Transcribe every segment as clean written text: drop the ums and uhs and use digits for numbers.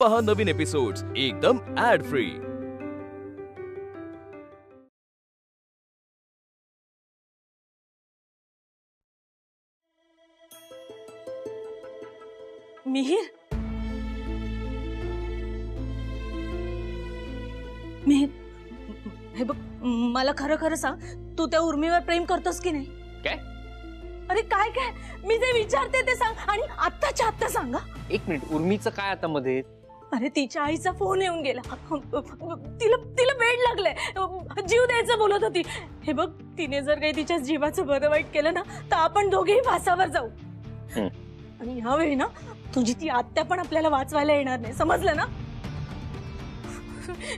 पहा नवीन एपिसोड्स एकदम add free. Mihir, Mihir, हे बघ, मला खरं खरं सांग, तू त्या उर्मीवर प्रेम करतोस की नाही? काय? अरे काय काय, मी जे विचारते ते सांग, आणि आत्ताच्या आत्ता सांगा। एक मिनिट, उर्मीचं काय आता मध्ये? अरे तिच्या आईचा फोन येऊन गेला, तिला वेड लागले, जीव द्यायचं बोलत होती। हे बघ, तिने जर काही तिच्या जीवाचं बरं वाईट केलं ना, तर आपण दोघेही फासावर जाऊ। आणि ह्यावेळी ना तुझी ती आत्या पण आपल्याला वाचवायला येणार नाही, समजलं ना?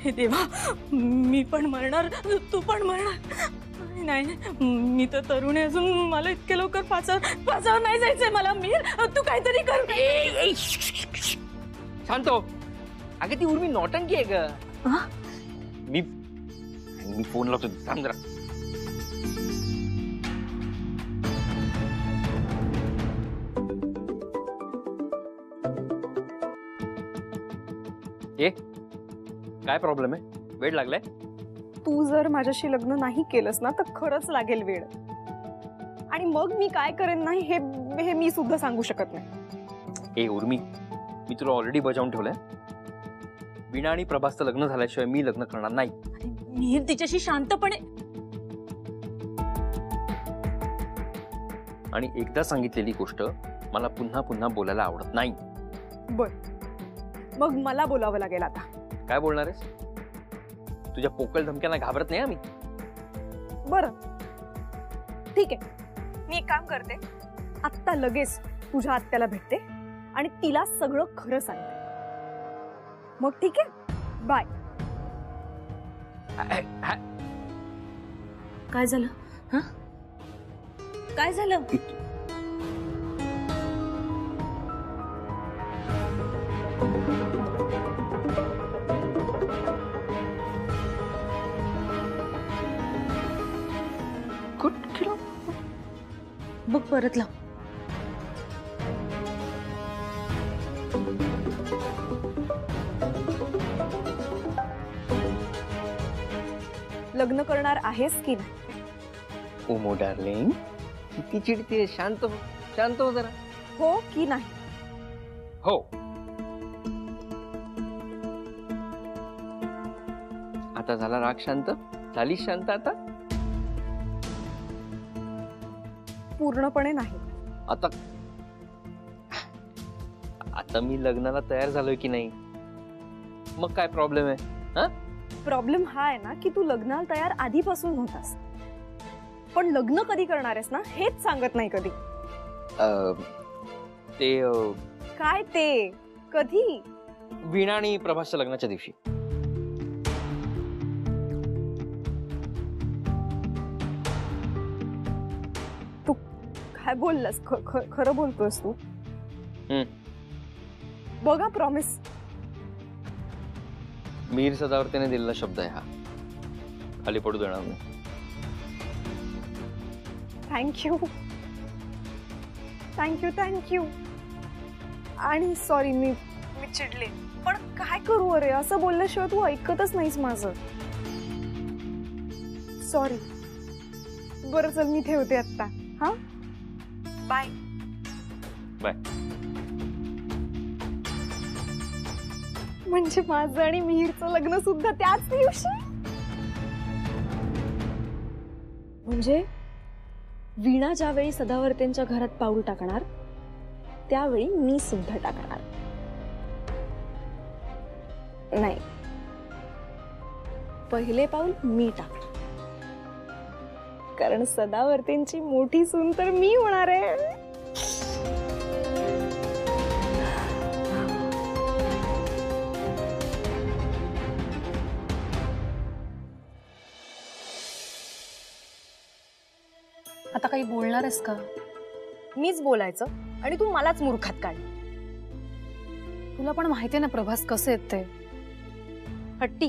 हे देवा, मी पण मरणार, तू पण मरणार। नाही, मी तर तरुण आहे अजून, मला इतके लवकर फासावर नाही जायचंय मला। मीर, तू काहीतरी कर। शांत हो। अगं ती उर्मी नौटंकी आहे ग। मी फोन लावतो, थांब जरा। ये काय प्रॉब्लेम आहे? वेळ लागलाय? तू जर माझ्याशी लग्न नाही केलंस ना, तर खरंच लागेल वेळ, आणि मग मी काय करेन नाही हे मी सुद्धा सांगू शकत नाही। ए उर्मी, मी तुला ऑलरेडी बजावून ठेवलंय, वीणा आणि प्रभासचं लग्न झाल्याशिवाय मी लग्न करणार नाही। मिहिर, तिच्याशी शांतपणे। आणि एकदा सांगितलेली गोष्ट मला पुन्हा पुन्हा बोलायला आवडत नाही। बर, मग मला बोलावं लागेल आता। काय बोलणार आहेस? तुझ्या पोकळ धमक्यांना घाबरत नाही आम्ही। बरं ठीक आहे, मी एक काम करते, आत्ता लगेच तुझ्या आत्याला भेटते आणि तिला सगळं खरं सांगते। मग ठीक आहे, बाय। काय झालं? हा, काय झालं? बघ, परत लाव। लग्न करणार आहेस की नाही? ओमो डार्लिंग, किती चिडते, शांत हो, शांत हो जरा। हो की नाही? हो। आता झाला राग शांत? झाली शांत आता? पूर्णपणे नाही। आता मी लग्नाला तयार झालोय की नाही, मग काय प्रॉब्लेम आहे? हा, प्रॉब्लेम हा आहे ना की तू लग्नाला तयार आधीपासून नव्हतास, पण लग्न कधी करणार आहेस ना हेच सांगत नाही कधी। काय ते? कधी? वीणा आणि प्रभासच्या लग्नाच्या दिवशी। तू काय बोललास? खरं बोलतोस तू? बघा, प्रॉमिस। मीर सदावर्तीने दिलेला शब्द आहे हा, खाली पडू देणार नाही। Thank you thank you thank you. आणि सॉरी, मी चिडले, पण काय करू अरे, असं बोलल्याशिवाय तू ऐकतच नाहीस माझं। सॉरी। बरं चल, मी ठेवते आता। हा, बाय बाय। म्हणजे माझं आणि मिहिरचं लग्न सुद्धा त्याच दिवशी? म्हणजे वीणा ज्यावेळी सदावर्तेंच्या घरात पाऊल टाकणार त्यावेळी मी सुद्धा टाकणार नाही, पहिले पाऊल मी टाकणार, कारण सदावर्तेंची मोठी सून तर मी होणार आहे। आता काही बोलणार आहेस का? मीच बोलायचं आणि तू मलाच मूर्खात काढ। तुला पण माहितीये ना प्रभास कसे आहेत ते, हट्टी।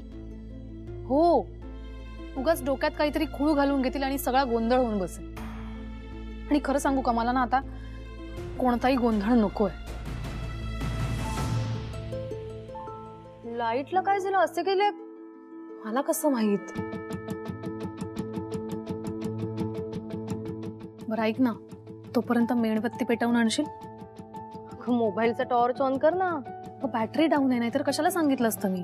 हो, उगाच डोक्यात काहीतरी खूळ घालून घेतील आणि सगळा गोंधळ होऊन बसेल। आणि खरं सांगू का, मला ना आता कोणताही गोंधळ नकोय। लाईटला काय झालं असे केले मला कसं माहित. बरं ऐक ना, तोपर्यंत मेणबत्ती पेटवून आणशील. मोबाईलचा टॉर्च ऑन कर ना. बॅटरी डाऊन आहे, नाहीतर कशाला सांगितलं असतं मी.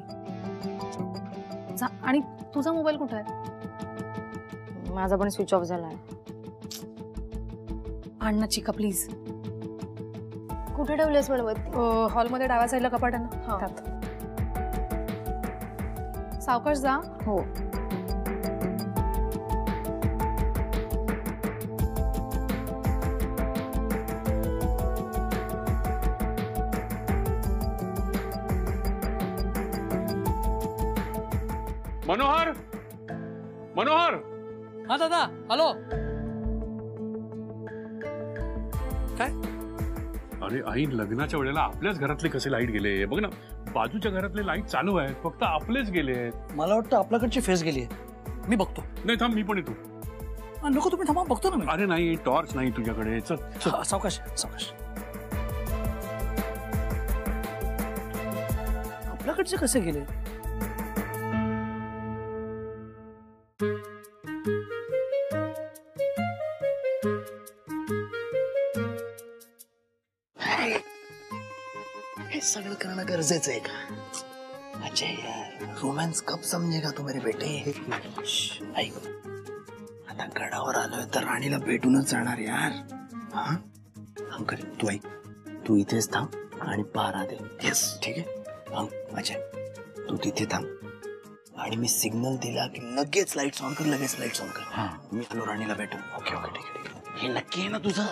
आणि तुझा मोबाईल कुठे आहे? माझा पण स्विच ऑफ झालाय. आण ना चिका प्लीज. कुठे ठेवलीस मेणबत्ती? हॉलमध्ये डाव्या साईडला कपाट आहे ना, त्यात. सावकाश जा. हो. मनोहर, मनोहर. हा दादा, हॅलो. काय? अरे आई, लग्नाच्या वेळेला आपल्याच घरातले कसे लाईट गेले बघ ना. बाजूच्या घरातले लाईट चालू आहेत, फक्त आपलेच गेले आहेत. मला वाटतं आपल्याकडची फेस गेली आहे. मी बघतो. नाही थांब, मी पण येतो. नको तुम्ही थांबा, बघतो ना मी. अरे नाही, टॉर्च नाही तुझ्याकडे. चल चल. सावकाश सावकाश. आपल्याकडचे कसे गेले? हे सगळं करणं गरजेचं आहे का? अजय यार, रोमॅन्स कब समजेगा तू मेरे बेटे. ऐक, आता गडावर आलोय तर राणीला भेटूनच जाणार यार. हा अंकल, तू ऐक, तू इथेच थांब आणि पारा दे. येस, ठीक आहे. अजय, तू तिथे थांब आणि मी सिग्नल दिला की लगेच लाईट्स ऑन कर, लगेच लाईट्स ऑन कर. मी आलो राणीला भेटून. ओके ओके, ठीक आहे ठीक आहे. हे नक्की आहे ना तुझं?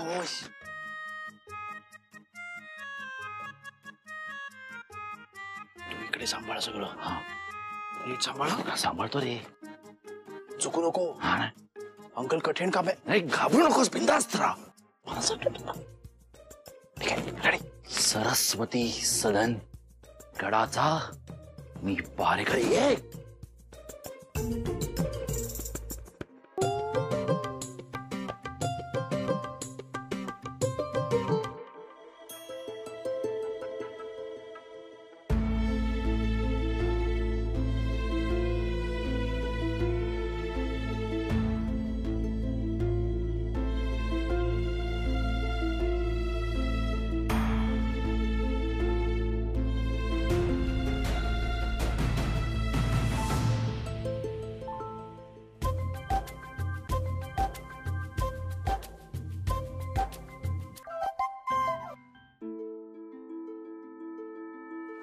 इकडे सांभाळ सगळं. हा, नीट सांभाळ. सांभाळतो रे, चुकू नको. हा ना अंकल, कठीण काम आहे. नाही, घाबरू नकोस, बिंदास्त राहा. ठीक आहे, रेडी. सरस्वती सदन गडाचा मी पारेकडे ये.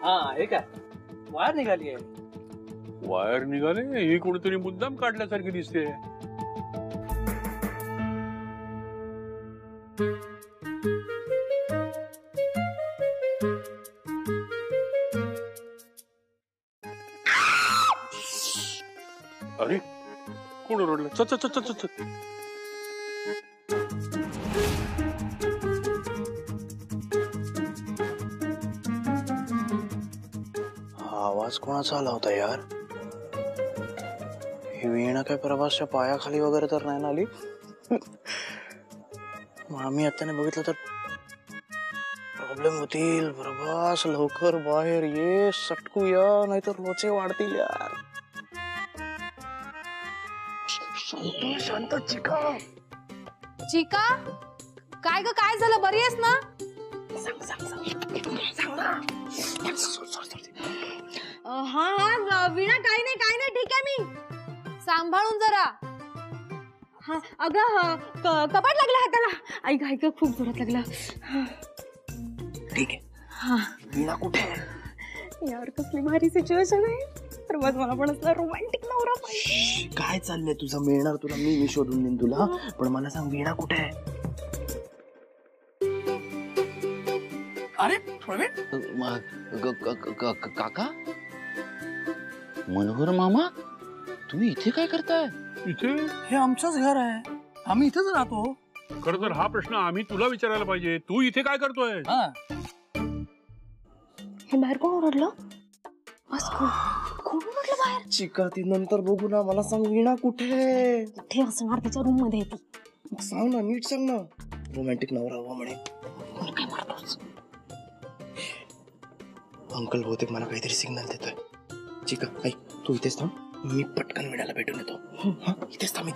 हा, हे काय वायर निघाली आहे? वायर निघाले? ही कोणीतरी मुद्दाम काढल्यासारखी दिसते. अरे कोण ओरडलं? चल चल चल चल चल. आवाज कोणाचा आला होता यार? ही वीणा काय प्रभासच्या पायाखाली वगैरे तर नाही ना आली? आम्ही आत्याने बघितलं तर प्रॉब्लेम होतील. प्रभास, लवकर बाहेर ये, सटकूया, नाहीतर लोचे वाढतील यार. शांत शांत. चिका चिका, काय ग, काय झालं? बरी आहेस ना? हा हा वीणा, काय नाही ठीक आहे. मी सांभाळून जरा. हा अगं, कपाट लागला हाताला. ऐक ऐक, खूप जोरात लागला. ठीक आहे. हा, वीणा कुठे आहे? यार कसली भारी सिच्युएशन आहे. तर बस मला पण असला रोमॅन्टिक नवरा पाहिजे. काय चाललंय तुझं? मिळणार तुला, मी शोधून देईन तुला. पण मला सांग, वीणा कुठे आहे? अरे प्रवीण, काका, मनोहर मामा, तुम्ही इथे काय करताय? इथे हे आमचंच घर आहे, आम्ही इथेच राहतो. खरं तर हा प्रश्न आम्ही तुला विचारायला पाहिजे. तू इथे काय करतोय? हा, हे बाहेर कोण ओरडलं? कोण ओरडलं बाहेर? चिका, ती नंतर बघू ना. मला सांग, वीणा कुठे आहे? कुठे असणार? त्याच्या रूम मध्ये येते. मग सांग ना, नीट सांग ना. रोमॅन्टिक नवरा हवा म्हणे. काय मारतोस? अंकल बहुतेक मला काहीतरी सिग्नल देतोय. चिका ऐक तू इथेच थांब, मी पटकन वीणाला भेटून येतो. हा इथेच थांब.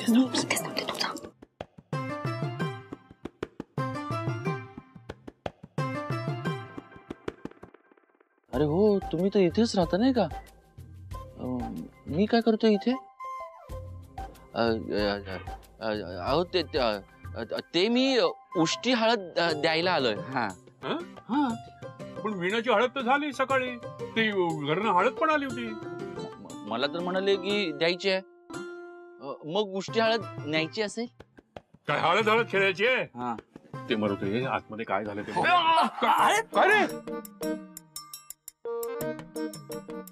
अरे हो, तुम्ही तर इथेच राहता नाही का? मी काय करतोय इथे? अहो ते मी उष्टी हळद द्यायला आलोय. हा हा पण वीणाची हळद तर झाली सकाळी, ती घरनं हळद पण आली होती. मला तर म्हणाले की द्यायची आहे. मग उष्टी हळद न्यायची असेल? काय हळद खेळायची आहे? हा ते मरवते आतमध्ये काय झालं ते. काय रे?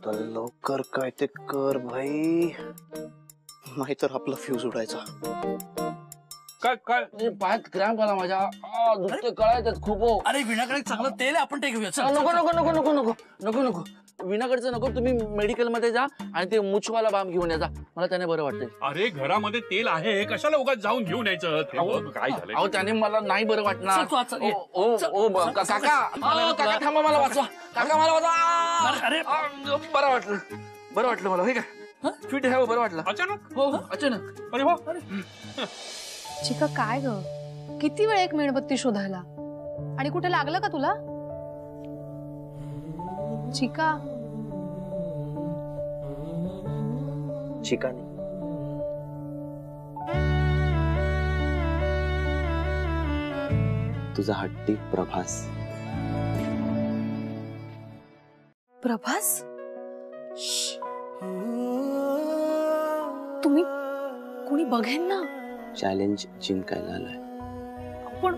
तर लवकर काय ते कर भाई, नाहीतर आपला फ्यूज उडायचा. काय काय पायात क्रॅम्प आला माझ्या. दुखते कळायचं खूप. हो अरे विणाकडे चांगलं तेल आहे, आपण ते घेऊया. चल, नको नको नको नको नको नको नको विनाकडचं नको. तुम्ही मेडिकल मध्ये जा आणि ते मुछवाला बाम घेऊन या. मला त्याने बरं वाटतंय. अरे घरामध्ये तेल आहे, कशाला उगाच जाऊन घेऊन यायचं. काय झालं? अहो त्याने मला नाही बरं वाटणार. चल, तू आज चल, ये. काका थांबा, मला वाचवा. काका मला वाचवा. अरे बरं वाटलं मला. हे काय फिट आहे, बरं वाटलं अचानक. हो अचानक. अरे हो. चिका काय ग, किती वेळ एक मेणबत्ती शोधायला, आणि कुठे लागलं का तुला? चिका चिकाने तुझा हट्टी प्रभास. प्रभास, तुम्ही कोणी बघेन ना. चॅलेंज जिंकायला आलाय. पण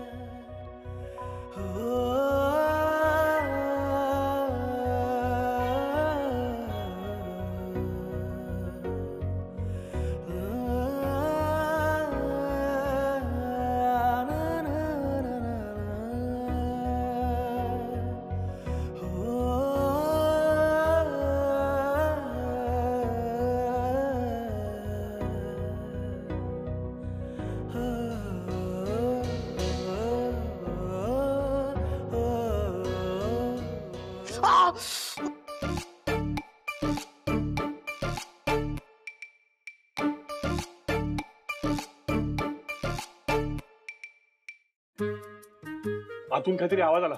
आतून काहीतरी आवाज आला,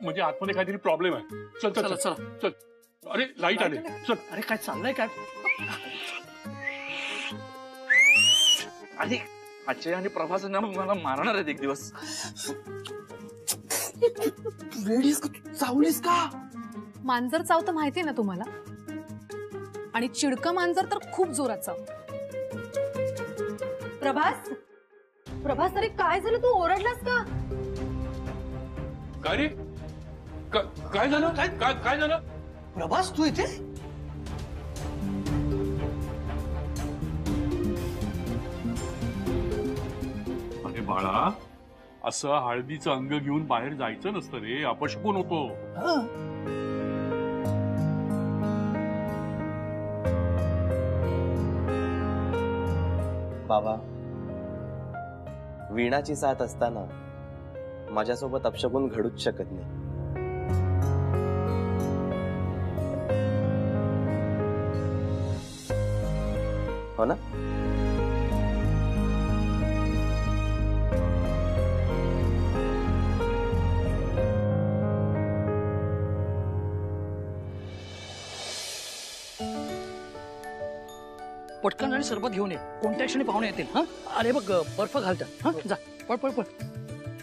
म्हणजे आतमध्ये काहीतरी प्रॉब्लेम आहे. चल चल चला, चल चल. अरे लाईट आले. चल. अरे काय चाललंय काय? आणि अजय आणि प्रभास मला मारणार आहेत एक दिवस. चावलीस का? मांजर चावतं माहितीये ना तुम्हाला, आणि चिडकं मांजर तर खूप जोरात चावतं. प्रभास, प्रभास, अरे काय झालं, तू ओरडलास का? काय रे? काय झालं? काय झालं? प्रभास तू इथे? अरे बाळा, असं हळदीचं अंग घेऊन बाहेर जायचं नसतं रे, अपशकुन होतो. बाबा, वीणाची साथ असताना माझ्यासोबत अपशकुन घडूच शकत नाही. हो ना? पटकन आणि सरबत घेऊन ये, कोणत्या क्षणी पाहुणे येतील. हा अरे बघ बर्फ घालतात. हा जा, पळ पळ पळ.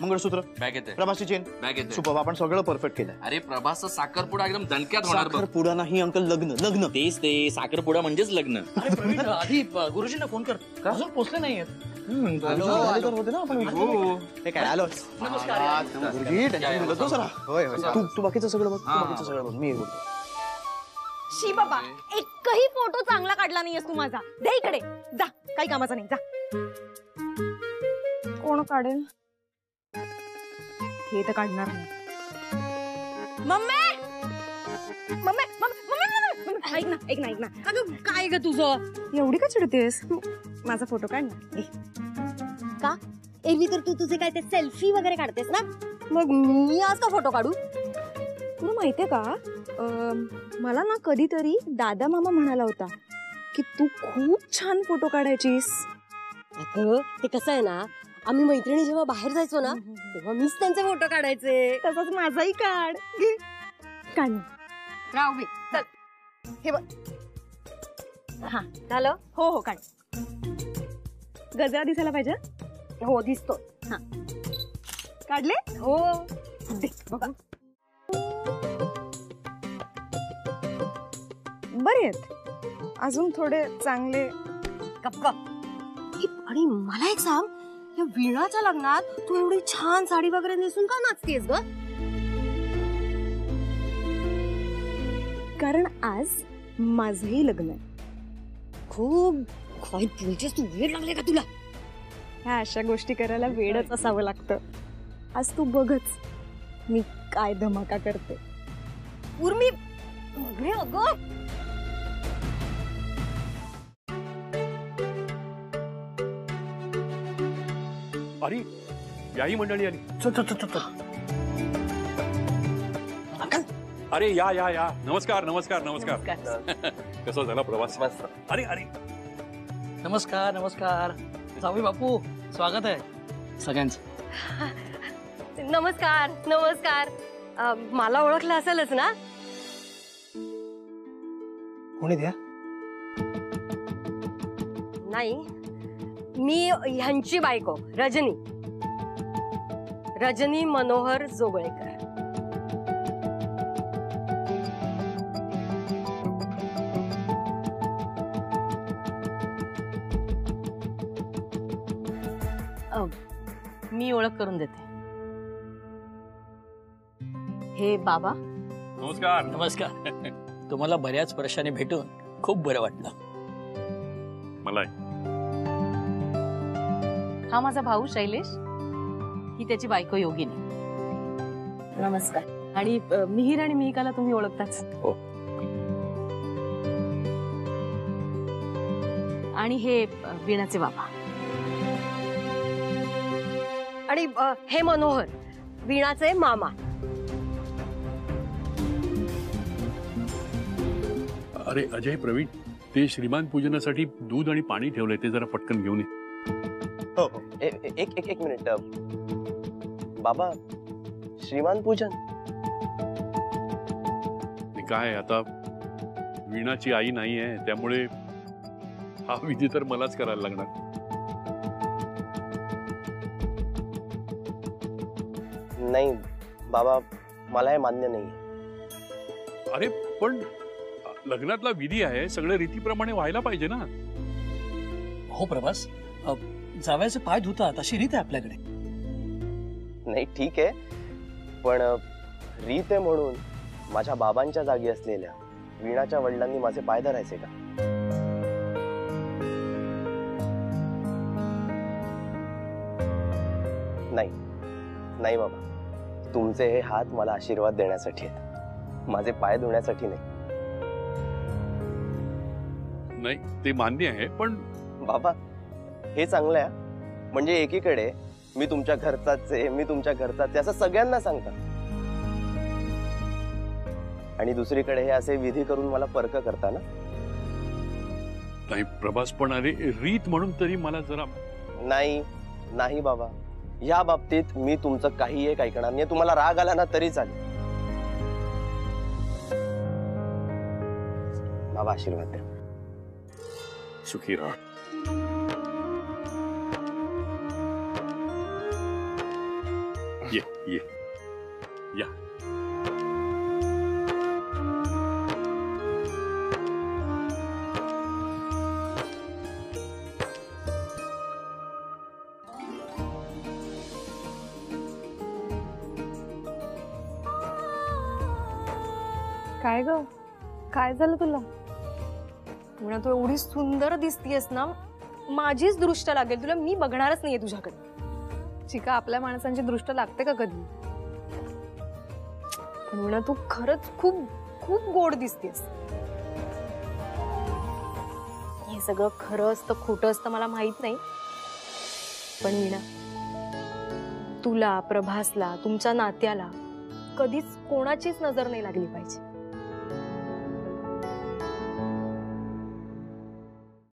मंगळसूत्र, बॅग येते. प्रभासची चेन, बॅग येते. सुपर. आपण सगळं परफेक्ट केलंय. अरे प्रभासचा साखरपुडा एकदम दणक्यात होणार बघ. साखरपुडा नाही अंकल, लग्न. लग्न तेच ते साखरपुडा म्हणजेच लग्न. अरे प्रवीण, आधी गुरुजींना फोन कर, अजून पोचले नाहीयेत. होते ना आपण. हे काय आलोच. नमस्कार. गुरुजी टेन्शन घेतो जरा. होय होय. तू बाकीचं सगळं बघ. तू बाकीचं सगळं बघ. मी हे बोलतो. शी बाबा, एकही फोटो चांगला काढला नाहीयेस तू माझा. दे इकडे, जा, काही कामाचा नाही, जा. कोण काढेल? हे तर काढणार नाही. मम्मी, मम्मी, मम्मी, ऐक ना, ऐक ना, ऐक ना. अगं काय ग तुझं, एवढी का चिडतेस? माझा फोटो काढ ना. का? एरवी तर तू तुझे काय ते सेल्फी वगैरे काढतेस ना, मग मी आज का फोटो काढू? तुला माहितीये का, मला ना कधीतरी दादा मामा म्हणाला होता की तू खूप छान फोटो काढायचीस. अगं ते कसं आहे ना, आम्ही मैत्रिणी जेव्हा बाहेर जायचो ना तेव्हा मीच त्यांचे फोटो काढायचे. तसंच माझाही काढ. घे. काढ ना. राहू दे. चल हे बघ. हा झालं. हो हो काढ. गजरा दिसायला पाहिजे. हो दिसतो. हा काढले. हो दे बघा. बरे आहेत अजून थोडे चांगले. गप गप. आणि मला एक सांग, या वीणाच्या लग्नात तू एवढी छान साडी वगैरे नेसून का नाचतेस ग? कारण आज माझंही लग्न आहे. खूप काय बोलतेस तू? वेळ लागले का तुला? ह्या अशा गोष्टी करायला वेळच असावं लागतं. आज तू बघच मी काय धमाका करते. उर्मी अगं अरे याही मंडळी आली. चल चल चल चल. अरे या या या. नमस्कार नमस्कार नमस्कार. कसा झाला प्रवास? अरे अरे नमस्कार नमस्कार. जावई बापू स्वागत आहे सगळ्यांचं. नमस्कार नमस्कार. मला ओळखलं असेलच ना? कोणी द्या? नाही, मी ह्यांची बायको रजनी मनोहर जोगळेकर. मी ओळख करून देते. हे बाबा. नमस्कार. नमस्कार. तुम्हाला बऱ्याच वर्षांनी भेटून खूप बरं वाटलं. मला हा माझा भाऊ शैलेश, ही त्याची बायको योगिनी. नमस्कार. आणि मिहिर आणि मिहिकाला तुम्ही ओळखताच. हो. आणि हे वीणाचे बाबा. आणि हे मनोहर, वीणाचे मामा. अरे अजय प्रवीण, ते श्रीमान पूजनासाठी दूध आणि पाणी ठेवलंय, ते जरा पटकन घेऊन ये. हो हो. एक मिनिट बाबा, श्रीमान पूजन काय? आता वीणाची आई नाही आहे, त्यामुळे हा विधी तर मलाच करायला लागणार. नाही बाबा, मला हे मान्य नाही. अरे पण लग्नातला विधी आहे, सगळं रीतीप्रमाणे व्हायला पाहिजे ना. हो प्रभास, जावयाचे पाय धुतात अशी रीत आहे आपल्याकडे. नाही ठीक आहे, पण रीत आहे म्हणून माझ्या बाबांच्या जागी असलेल्या वीणाच्या वडिलांनी माझे पाय धरायचे का? नाही नाही बाबा, तुमचे हे हात मला आशीर्वाद देण्यासाठी आहेत, माझे पाय धुण्यासाठी नाही. नाही ते मान्य आहे, पण बाबा हे चांगलं आहे. म्हणजे एकीकडे मी तुमच्या घरचाच आहे, मी तुमच्या घरचाच आहे असं सगळ्यांना सांगता, आणि दुसरीकडे हे असे विधी करून मला परक करता ना. नाही प्रभास, पण अरे रीत म्हणून तरी मला जरा. नाही नाही बाबा, या बाबतीत मी तुमचं काही एक ऐकणार नाही. तुम्हाला राग आला ना तरी चालेल. बाबा आशीर्वाद द्या. सुखी राहा. ये ये या. काय ग, काय झालं तुला? तुला तू एवढी सुंदर दिसतीयस ना, माझीच दृष्ट लागेल तुला. मी बघणारच नाहीये तुझ्याकडे. चिका, आपल्या माणसांची दृष्ट लागते का कधी? पण तू खरंच खूप खूप गोड दिसतेस. हे सगळं खरं असतं खोटं असतं मला माहित नाही, पण वीणा, तुला, प्रभासला, तुमच्या नात्याला कधीच कोणाचीच नजर नाही लागली पाहिजे.